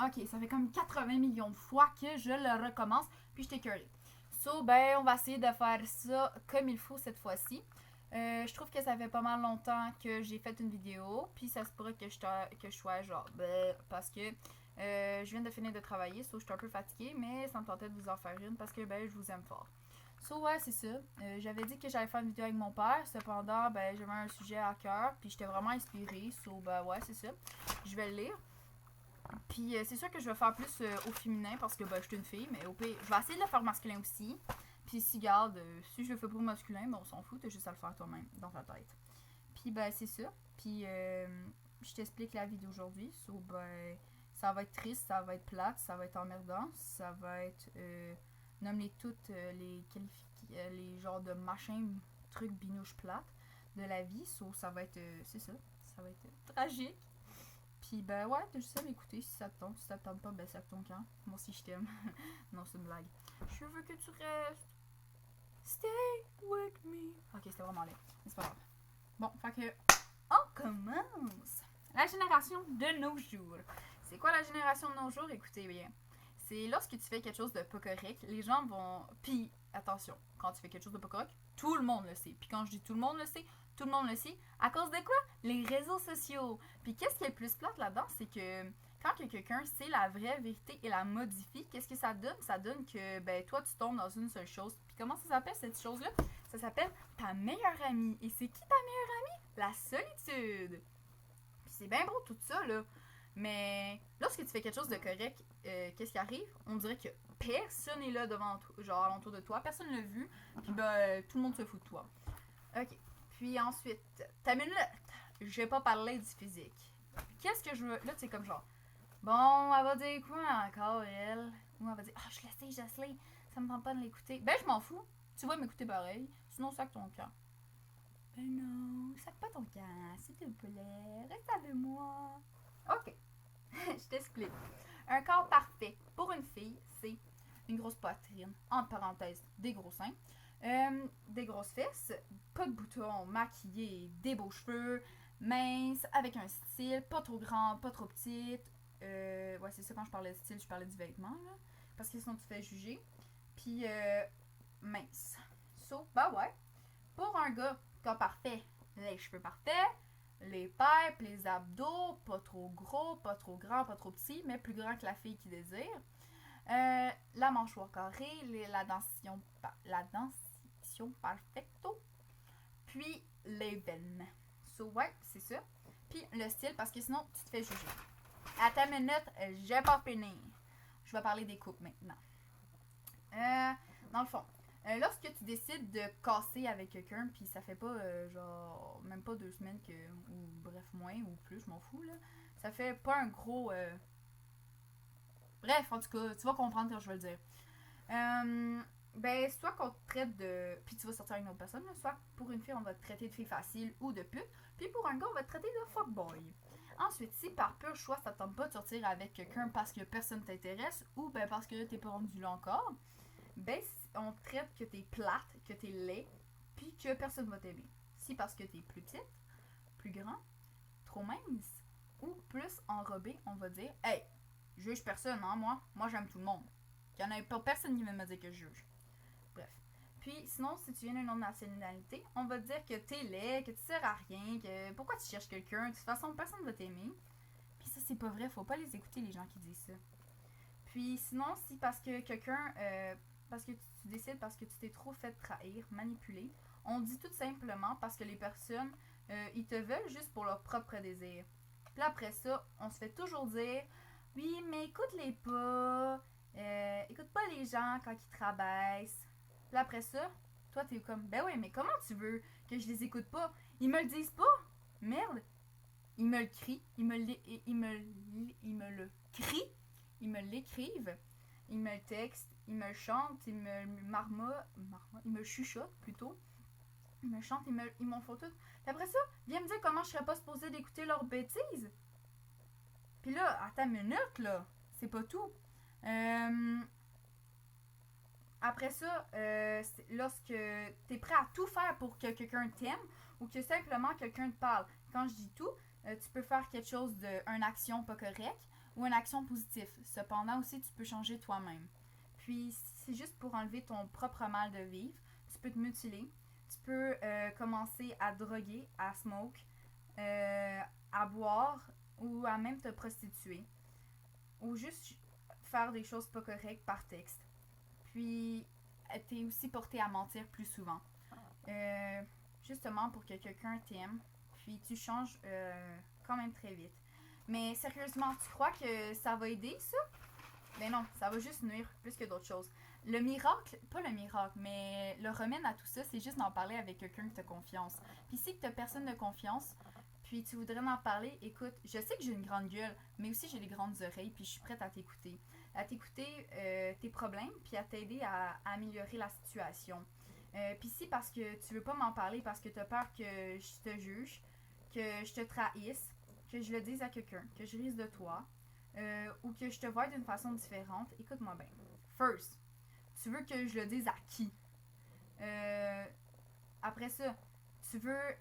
ok, ça fait comme 80 millions de fois que je le recommence, puis je t'écœurée. So, ben, on va essayer de faire ça comme il faut cette fois-ci. Je trouve que ça fait pas mal longtemps que j'ai fait une vidéo, puis ça se pourrait que je sois genre, parce que je viens de finir de travailler, so je suis un peu fatiguée, mais ça me tentait de vous en faire une parce que ben, je vous aime fort. So, ouais, c'est ça. J'avais dit que j'allais faire une vidéo avec mon père, cependant, ben, j'avais un sujet à cœur, puis j'étais vraiment inspirée, so, ben, ouais, c'est ça. Je vais le lire. Puis c'est sûr que je vais faire plus au féminin parce que ben, je suis une fille, mais au pire, je vais essayer de le faire masculin aussi. Puis si garde, si je le fais pas au masculin, ben on s'en fout, t'as juste à le faire toi-même dans ta tête. Puis ben c'est ça. Puis je t'explique la vie d'aujourd'hui. So, ben, ça va être triste, ça va être plate, ça va être emmerdant, ça va être nomme-les toutes les genres de machins, trucs binouches plates de la vie. So, ça va être c'est ça. Ça va être tragique. Puis ben ouais, t'as juste à m'écouter si ça te tente. Si ça te tente pas, ben ça te ton camp. Moi aussi je t'aime. Non, c'est une blague. Je veux que tu restes. Stay with me. Ok, c'était vraiment laid. Mais c'est pas grave. Bon, fait que on commence. La génération de nos jours. C'est quoi la génération de nos jours? Écoutez bien. C'est lorsque tu fais quelque chose de pas correct, les gens vont. Puis attention, quand tu fais quelque chose de pas correct, tout le monde le sait. Puis quand je dis tout le monde le sait, tout le monde le sait. À cause de quoi? Les réseaux sociaux. Puis qu'est-ce qui est le plus plate là-dedans? C'est que quand que quelqu'un sait la vraie vérité et la modifie, qu'est-ce que ça donne? Ça donne que ben toi tu tombes dans une seule chose. Puis comment ça s'appelle cette chose-là? Ça s'appelle ta meilleure amie. Et c'est qui ta meilleure amie? La solitude. Puis c'est bien beau tout ça, là. Mais lorsque tu fais quelque chose de correct, qu'est-ce qui arrive? On dirait que personne n'est là devant toi, genre alentour de toi, personne ne l'a vu, puis ben tout le monde se fout de toi. Ok. Puis ensuite, ta minute, je vais pas parler du physique. Qu'est-ce que je veux? Là, c'est comme genre, bon, elle va dire quoi encore, elle? Ou elle va dire, ah, je le sais, ça me tente pas de l'écouter. Ben, je m'en fous. Tu vas m'écouter pareil, sinon sac ton camp. Ben non, sac pas ton camp, s'il te plaît, reste avec moi. Ok. Je t'explique. Un corps parfait pour une fille, c'est une grosse poitrine, entre parenthèses, des gros seins, des grosses fesses, pas de boutons, maquillée, des beaux cheveux, mince, avec un style, pas trop grand, pas trop petite. Ouais, c'est ça quand je parlais de style, je parlais du vêtement, là, parce que sinon tu te fais juger. Puis, mince. So, bah ouais. Pour un gars, corps parfait, les cheveux parfaits, les pipes, les abdos, pas trop gros, pas trop grand, pas trop petit, mais plus grand que la fille qui désire. La mâchoire carrée, la dentition perfecto, puis les veines. So, ouais, c'est ça. Puis le style, parce que sinon, tu te fais juger. À ta minute, j'ai pas fini. Je vais parler des coupes maintenant. Dans le fond, lorsque tu décides de casser avec quelqu'un, puis ça fait pas, genre, même pas 2 semaines que, ou bref, moins ou plus, je m'en fous, là. Ça fait pas un gros. Bref, en tout cas, tu vas comprendre quand je vais le dire. Ben, soit qu'on te traite de. Puis tu vas sortir avec une autre personne, là, soit pour une fille, on va te traiter de fille facile ou de pute, puis pour un gars, on va te traiter de fuckboy. Ensuite, si par pur choix, ça tente pas de sortir avec quelqu'un parce que personne t'intéresse ou ben parce que t'es pas rendu là encore, ben on te traite que t'es plate, que t'es laid, puis que personne va t'aimer. Si parce que t'es plus petite, plus grand, trop mince, ou plus enrobé, on va dire, hey, je juge personne, hein, moi j'aime tout le monde. Il y en a pas personne qui va me dire que je juge. Bref. Puis sinon, si tu viens d'une autre nationalité, on va te dire que t'es laid, que tu sers à rien, que pourquoi tu cherches quelqu'un, de toute façon personne va t'aimer. Puis ça c'est pas vrai, faut pas les écouter les gens qui disent ça. Puis sinon, si parce que quelqu'un parce que tu décides parce que tu t'es trop fait trahir, manipuler, on dit tout simplement parce que les personnes ils te veulent juste pour leur propre désir. Puis après ça, on se fait toujours dire oui, mais écoute-les pas. Écoute pas les gens quand ils te rabaissent. Puis après ça, toi t'es comme ben oui, mais comment tu veux que je les écoute pas? Ils me le disent pas. Merde. Ils me le crient, ils me le crient, ils me l'écrivent, ils me le textent, ils me le chantent, ils me ils me le chuchotent plutôt. Ils me chantent, ils m'en font tout. Puis après ça, viens me dire comment je serais pas supposée d'écouter leurs bêtises. Puis là, à ta minute, là, c'est pas tout. Après ça, lorsque t'es prêt à tout faire pour que quelqu'un t'aime ou que simplement quelqu'un te parle. Quand je dis tout, tu peux faire quelque chose une action pas correcte ou une action positive. Cependant aussi, tu peux changer toi-même. Puis, c'est juste pour enlever ton propre mal de vivre. Tu peux te mutiler. Tu peux commencer à droguer, à smoke, à boire ou à même te prostituer. Ou juste faire des choses pas correctes par texte. Puis, t'es aussi porté à mentir plus souvent. Euh, Justement pour que quelqu'un t'aime. Puis, tu changes quand même très vite. Mais sérieusement, tu crois que ça va aider, ça? Ben non, ça va juste nuire plus que d'autres choses. Le miracle, pas le miracle, mais le remède à tout ça, c'est juste d'en parler avec quelqu'un que tu as confiance. Puis si tu n'as personne de confiance, puis tu voudrais en parler, écoute, je sais que j'ai une grande gueule, mais aussi j'ai des grandes oreilles, puis je suis prête à t'écouter. À t'écouter tes problèmes, puis à t'aider à améliorer la situation. Puis si parce que tu veux pas m'en parler, parce que tu as peur que je te juge, que je te trahisse, que je le dise à quelqu'un, que je risque de toi, ou que je te vois d'une façon différente, écoute-moi bien. First, tu veux que je le dise à qui? Après ça, tu veux,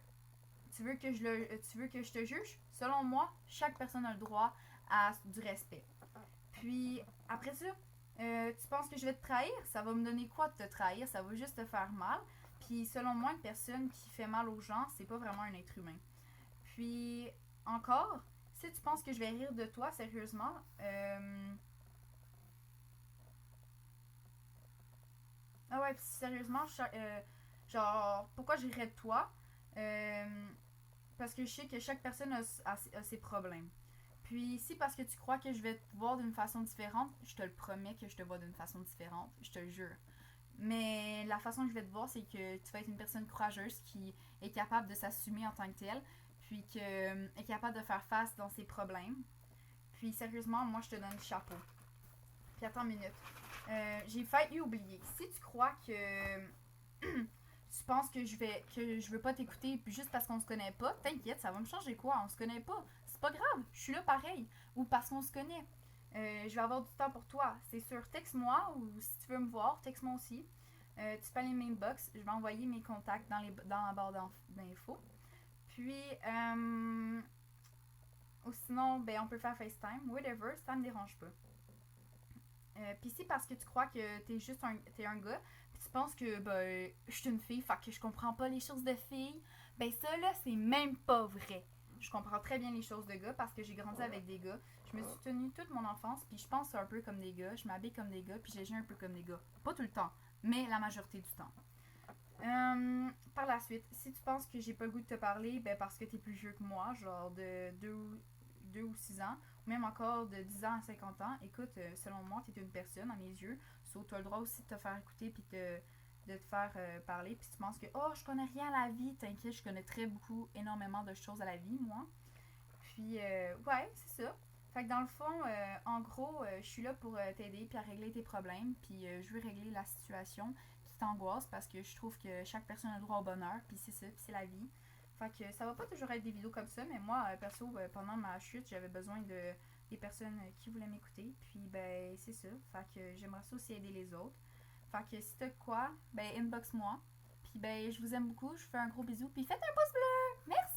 tu veux que je te juge? Selon moi, chaque personne a le droit à du respect. Puis, après ça, tu penses que je vais te trahir? Ça va me donner quoi de te trahir? Ça va juste te faire mal. Puis, selon moi, une personne qui fait mal aux gens, c'est pas vraiment un être humain. Puis, encore, si tu penses que je vais rire de toi, sérieusement, ah ouais, pis sérieusement, genre, pourquoi je rirais de toi? Euh, Parce que je sais que chaque personne a ses problèmes. Puis, si parce que tu crois que je vais te voir d'une façon différente, je te le promets que je te vois d'une façon différente, je te le jure. Mais la façon que je vais te voir, c'est que tu vas être une personne courageuse qui est capable de s'assumer en tant que telle, puis qui est capable de faire face dans ses problèmes. Puis sérieusement, moi je te donne le chapeau. Puis attends une minute. J'ai failli oublier. Si tu crois que tu penses que je veux pas t'écouter puis juste parce qu'on se connaît pas, t'inquiète, ça va me changer quoi? On se connaît pas. C'est pas grave, je suis là pareil. Ou parce qu'on se connaît. Je vais avoir du temps pour toi, c'est sûr. Texte-moi ou si tu veux me voir, texte-moi aussi. Tu peux aller mailbox, je vais envoyer mes contacts dans la barre d'infos. Puis, ou sinon, ben, on peut faire FaceTime, whatever, ça me dérange pas. Puis si parce que tu crois que t'es un gars, puis tu penses que ben je suis une fille, fait que je comprends pas les choses de fille, ben ça là c'est même pas vrai. Je comprends très bien les choses de gars parce que j'ai grandi avec des gars. Je me suis tenue toute mon enfance, puis je pense un peu comme des gars, je m'habille comme des gars, puis j'agis un peu comme des gars. Pas tout le temps, mais la majorité du temps. Par la suite, si tu penses que j'ai pas le goût de te parler, ben parce que t'es plus vieux que moi, genre de 2 ou 6 ans, ou même encore de 10 ans à 50 ans, écoute, selon moi, t'es une personne à mes yeux, sauf tu as le droit aussi de te faire écouter puis de te faire parler, puis tu penses que oh, je connais rien à la vie, t'inquiète, je connais très beaucoup, énormément de choses à la vie, moi. Puis, ouais, c'est ça. Fait que dans le fond, en gros, je suis là pour t'aider puis à régler tes problèmes. Puis je veux régler la situation qui t'angoisse parce que je trouve que chaque personne a le droit au bonheur. Puis c'est ça, puis c'est la vie. Fait que ça va pas toujours être des vidéos comme ça, mais moi, perso, pendant ma chute, j'avais besoin de des personnes qui voulaient m'écouter. Puis ben, c'est ça. Fait que j'aimerais ça aussi aider les autres. Fait que si t'as quoi, ben inbox moi. Puis ben, je vous aime beaucoup, je vous fais un gros bisou. Puis faites un pouce bleu! Merci!